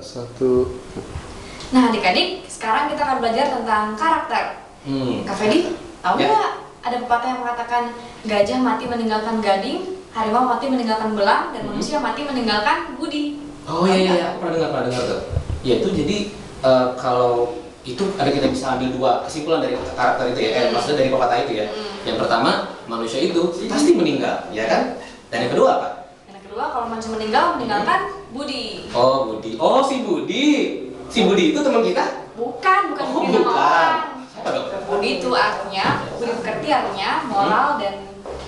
satu. Nah adik-adik, sekarang kita akan belajar tentang karakter. Kak Fedi, tahu Ya. nggak ada pepatah yang mengatakan gajah mati meninggalkan gading, harimau mati meninggalkan belang, dan manusia mati meninggalkan budi. Oh iya, aku pernah dengar tuh. Ya itu jadi kalau itu ada kita bisa ambil dua kesimpulan dari karakter itu ya, maksudnya dari pepatah itu ya. Yang pertama, manusia itu pasti meninggal, ya kan? Dan yang kedua apa? Yang kedua, kalau manusia meninggal, meninggalkan budi. Oh Budi, oh si Budi itu teman kita? Bukan Oh, budi nama bukan. orang. Apa dong? Budi itu artinya, budi pekerti artinya moral dan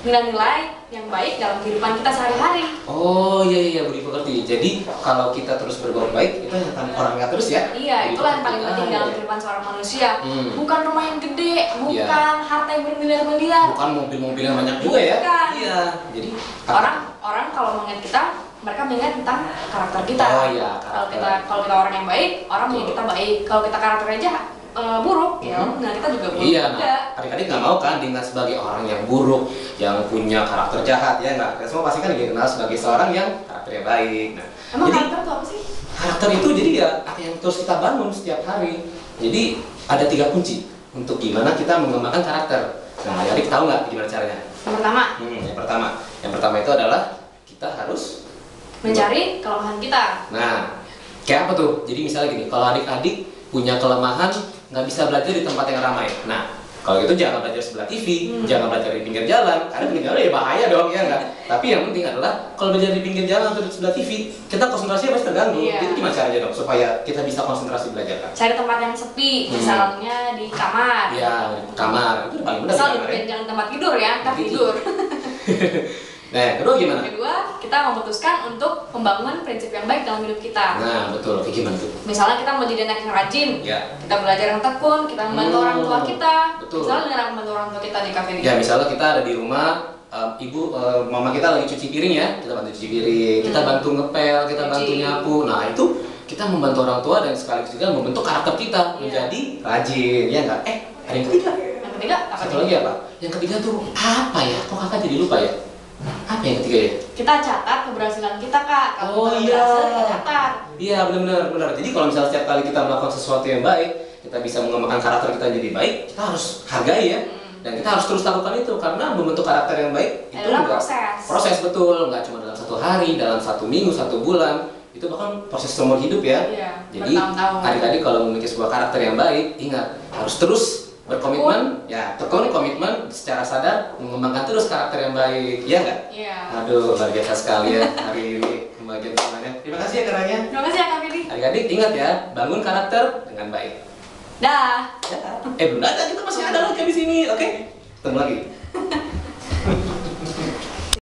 nilai-nilai yang baik dalam kehidupan kita sehari-hari. Oh iya Budi pekerti. Jadi kalau kita terus berbuat baik, itu yang akan orangnya terus ya? Iya, Budi itulah yang paling pekerti. penting dalam Iya. kehidupan seorang manusia. Hmm. Bukan rumah yang gede, bukan Iya. harta yang bermiliar-miliar. Bukan mobil-mobil yang banyak juga ya? Bukan. Iya. Jadi Orang kalau mengingat kita, mereka mengingat tentang karakter kita. Oh iya, Kalau karakter. kita orang yang baik, orang mengingat kita baik. Kalau kita karakter aja buruk, ya mengingat kita juga buruk Iya, juga. nah, adik-adik nggak mau kan diingat sebagai orang yang buruk, yang punya karakter jahat ya nggak? Kita semua pasti kan dikenal sebagai seorang yang karakternya baik. Nah, Emang jadi karakter itu apa sih? karakter itu jadi ya apa yang terus kita bangun setiap hari. Jadi ada 3 kunci untuk gimana kita mengembangkan karakter. Nah, adik tahu nggak gimana caranya? Yang pertama itu adalah kita harus Mencari kelemahan kita. Nah, kayak apa tuh? Jadi misalnya gini, kalau adik-adik punya kelemahan nggak bisa belajar di tempat yang ramai. Nah, kalau gitu jangan belajar sebelah TV, jangan belajar di pinggir jalan, karena pinggir jalan ya bahaya dong, ya nggak? Tapi yang penting adalah kalau belajar di pinggir jalan atau di sebelah TV, kita konsentrasinya pasti terganggu. Iya. Itu gimana caranya dong supaya kita bisa konsentrasi belajar kan? Cari tempat yang sepi, misalnya di kamar. Iya, kamar itu paling benar. Asal di kamar, ya. jangan tempat tidur ya, ntar Gitu. tidur. Nah, yang kedua gimana? Yang kedua, kita memutuskan untuk membangun prinsip yang baik dalam hidup kita. Nah, betul. Kayak gimana tuh? Misalnya kita mau jadi anak yang rajin, Ya. kita belajar yang tekun, kita membantu orang tua kita. Betul. Misalnya dengan membantu orang tua kita di kafe ini. Ya, misalnya kita ada di rumah, mama kita lagi cuci piring ya, kita bantu cuci piring, kita bantu ngepel, kita Cuci. bantu nyapu. Nah itu kita membantu orang tua dan sekaligus juga membentuk karakter kita Iya. menjadi rajin, ya nggak? Ada yang ketiga. Yang ketiga apa Satu nih? lagi apa? Yang ketiga tuh apa ya? Kok kakak jadi lupa ya? Apa yang ketiga ya? Kita catat keberhasilan kita, Kak. Kalau Oh, kita iya. berhasil, kita catat. Iya benar. Jadi kalau misalnya setiap kali kita melakukan sesuatu yang baik, kita bisa mengembangkan karakter kita jadi baik, kita harus hargai ya. Dan kita harus terus lakukan itu karena membentuk karakter yang baik itu Adalah juga proses. betul, nggak cuma dalam 1 hari, dalam 1 minggu, 1 bulan, itu bahkan proses seumur hidup ya. Iya, Jadi bertahun-tahun. adik-adik kalau memiliki sebuah karakter yang baik, ingat harus terus berkomitmen, tekun komitmen secara sadar mengembangkan terus karakter yang baik, ya nggak? Iya. Aduh, luar biasa sekali ya hari ini pembagian semuanya. Terima kasih ya Karanya. Terima kasih ya, Kak Fidi. Adik-adik ingat ya, bangun karakter dengan baik. Dah. Belum ada, kita masih ada lagi di sini, oke? Ketemu lagi.